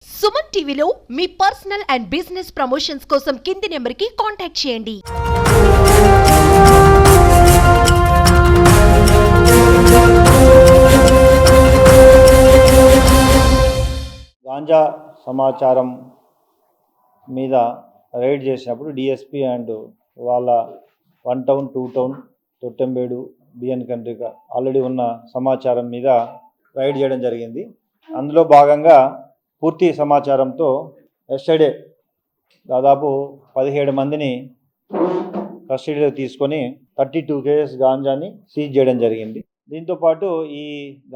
సుమన్ టీవీలో మీ personal and business promotions కోసం కింది నెంబర్కి కాంటాక్ట్ చేయండి. గాంజా సమాచారం మీద రైడ్ చేసినప్పుడు డిఎస్పీ అండ్ వాళ్ళ 1 town 2 town తొట్టెంబేడు B N Kandrika already ఉన్న సమాచారం మీద రైడ్ చేయడం జరిగింది. అందులో భాగంగా పూర్తి సమాచారంతో ఎస్టర్డే దాదాపు 17 మందిని కస్టడీలో తీసుకొని 32 కేజెస్ గాంజాని సీజ్ చేయడం జరిగింది. దీంతోపాటు ఈ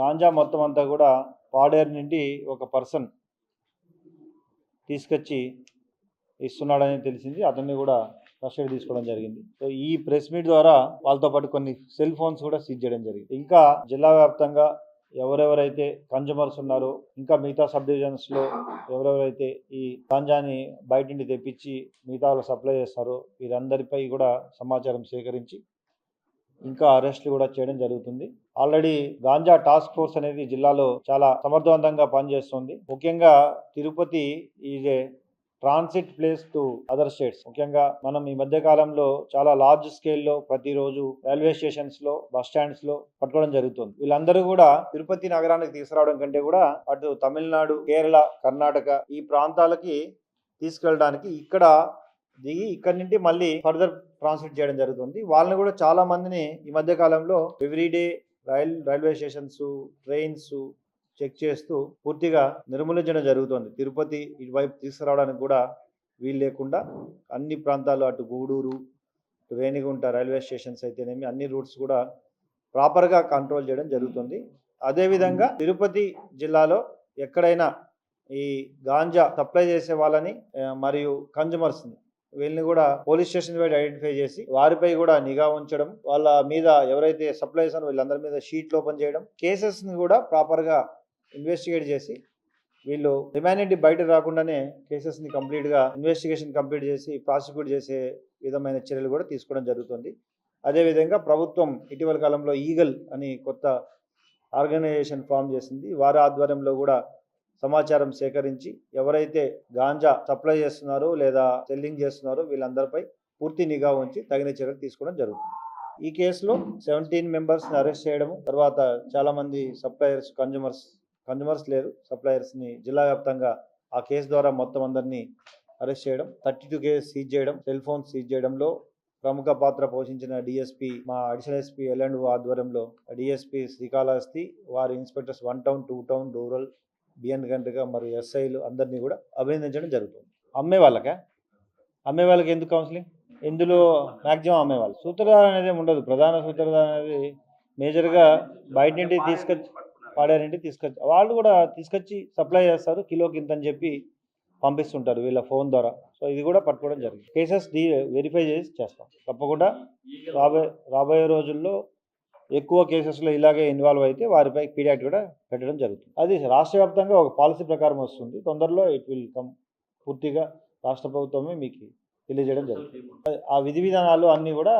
గాంజా మొత్తం అంతా కూడా పాడేరు నుండి ఒక పర్సన్ తీసుకొచ్చి ఇస్తున్నాడని తెలిసింది. అతన్ని కూడా కస్టడీ తీసుకోవడం జరిగింది. సో ఈ ప్రెస్ మీట్ ద్వారా వాళ్ళతో పాటు కొన్ని సెల్ ఫోన్స్ కూడా సీజ్ చేయడం జరిగింది. ఇంకా జిల్లా వ్యాప్తంగా ఎవరెవరైతే కన్జ్యూమర్స్ ఉన్నారో, ఇంకా మిగతా సబ్ డివిజన్స్లో ఎవరెవరైతే ఈ గాంజాని బయట నుండి తెప్పించి మిగతా వాళ్ళు సప్లై చేస్తారో వీరందరిపై కూడా సమాచారం సేకరించి ఇంకా అరెస్టులు కూడా చేయడం జరుగుతుంది. ఆల్రెడీ గాంజా టాస్క్ ఫోర్స్ అనేది జిల్లాలో చాలా సమర్థవంతంగా పనిచేస్తుంది. ముఖ్యంగా Tirupati is a transit place to other states. ముఖ్యంగా మనం ఈ మధ్య కాలంలో చాలా లార్జ్ స్కేల్లో ప్రతిరోజు రైల్వే స్టేషన్స్ లో, బస్ స్టాండ్స్ లో పట్టుకోవడం జరుగుతుంది. వీళ్ళందరూ కూడా తిరుపతి నగరానికి తీసుకురావడం కంటే కూడా అటు తమిళనాడు, కేరళ, కర్ణాటక ఈ ప్రాంతాలకి తీసుకెళ్ళడానికి ఇక్కడ దిగి ఇక్కడి నుండి మళ్ళీ ఫర్దర్ ట్రాన్స్మిట్ చేయడం జరుగుతుంది. వాళ్ళని కూడా చాలా మందిని ఈ మధ్య కాలంలో everyday railway stations, trains check చేస్తూ పూర్తిగా నిర్మూలించడం జరుగుతుంది. తిరుపతి ఇటువైపు తీసుకురావడానికి కూడా వీలు లేకుండా అన్ని ప్రాంతాలు, అటు గూడూరు, రేణిగుంట రైల్వే స్టేషన్స్ అయితేనేమి అన్ని రూట్స్ కూడా ప్రాపర్గా కంట్రోల్ చేయడం జరుగుతుంది. అదేవిధంగా తిరుపతి జిల్లాలో ఎక్కడైనా ఈ గాంజా సప్లై చేసే వాళ్ళని మరియు కన్జ్యూమర్స్ని వీళ్ళని కూడా పోలీస్ స్టేషన్ వైపు ఐడెంటిఫై చేసి వారిపై కూడా నిఘా ఉంచడం, వాళ్ళ మీద ఎవరైతే సప్లై చేస్తారో వీళ్ళందరి మీద షీట్లు ఓపెన్ చేయడం, కేసెస్ని కూడా ప్రాపర్గా ఇన్వెస్టిగేట్ చేసి వీళ్ళు రిమాండ్ బయట రాకుండానే కేసెస్ని కంప్లీట్గా ఇన్వెస్టిగేషన్ కంప్లీట్ చేసి ప్రాసిక్యూట్ చేసే విధమైన చర్యలు కూడా తీసుకోవడం జరుగుతుంది. అదేవిధంగా ప్రభుత్వం ఇటీవల కాలంలో ఈగల్ అని కొత్త ఆర్గనైజేషన్ ఫామ్ చేసింది. వారి ఆధ్వర్యంలో కూడా సమాచారం సేకరించి ఎవరైతే గాంజా సప్లై చేస్తున్నారో లేదా సెల్లింగ్ చేస్తున్నారో వీళ్ళందరిపై పూర్తి నిఘా ఉంచి తగిన చర్యలు తీసుకోవడం జరుగుతుంది. ఈ కేసులో 17 మెంబర్స్ని అరెస్ట్ చేయడము, తర్వాత చాలామంది సప్లయర్స్, కన్జ్యూమర్స్ లేరు సప్లయర్స్ని జిల్లా వ్యాప్తంగా ఆ కేసు ద్వారా మొత్తం అందరినీ అరెస్ట్ చేయడం, 32 కేసెస్ సీజ్ చేయడం, సెల్ ఫోన్ సీజ్ చేయడంలో ప్రముఖ పాత్ర పోషించిన డిఎస్పీ, మా అడిషనల్ ఎస్పీ ఎల్ఎండ్ ఆధ్వర్యంలో డిఎస్పీ శ్రీకాళహస్తి, వారి ఇన్స్పెక్టర్స్ 1 టౌన్ 2 టౌన్ రూరల్, బిఎన్ గంటగా మరియు ఎస్ఐలు అందరినీ కూడా అభినందించడం జరుగుతుంది. అమ్మే వాళ్ళకి ఎందుకు కౌన్సిలింగ్? ఇందులో మ్యాక్సిమం అమ్మేవాళ్ళు. సూత్రధార అనేది ఉండదు. ప్రధాన సూత్రధార అనేది మేజర్గా బయట నుండి పాడేరింటి తీసుకొచ్చి వాళ్ళు కూడా తీసుకొచ్చి సప్లై చేస్తారు, కిలోకి ఇంత అని చెప్పి పంపిస్తుంటారు వీళ్ళ ఫోన్ ద్వారా. సో ఇది కూడా పట్టుకోవడం జరిగింది. కేసెస్ వెరిఫై చేసి చేస్తాం. తప్పకుండా రాబోయే రోజుల్లో ఎక్కువ కేసెస్లో ఇలాగే ఇన్వాల్వ్ అయితే వారిపై పీడియాక్ట్ కూడా పెట్టడం జరుగుతుంది. అది రాష్ట్ర వ్యాప్తంగా ఒక పాలసీ ప్రకారం వస్తుంది. తొందరలో ఇట్ విల్ కమ్. పూర్తిగా రాష్ట్ర ప్రభుత్వమే మీకు తెలియజేయడం జరుగుతుంది. ఆ విధి విధానాలు అన్నీ కూడా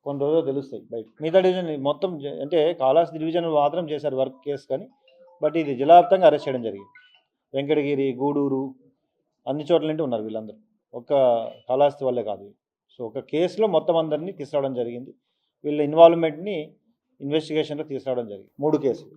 కొన్ని రోజులు తెలుస్తాయి బయట. మిగతా డివిజన్ మొత్తం అంటే కాళహస్తి డివిజన్ మాత్రం చేశారు వర్క్ కేసు కానీ, బట్ ఇది జిల్లా వ్యాప్తంగా అరెస్ట్ చేయడం జరిగింది. వెంకటగిరి, గూడూరు అన్ని చోట్ల నుండి ఉన్నారు వీళ్ళందరూ. ఒక్క కాళహస్తి వల్లే కాదు. సో ఒక కేసులో మొత్తం అందరినీ తీసుకురావడం జరిగింది. వీళ్ళ ఇన్వాల్వ్మెంట్ని ఇన్వెస్టిగేషన్లో తీసుకురావడం జరిగింది. 3 కేసులు.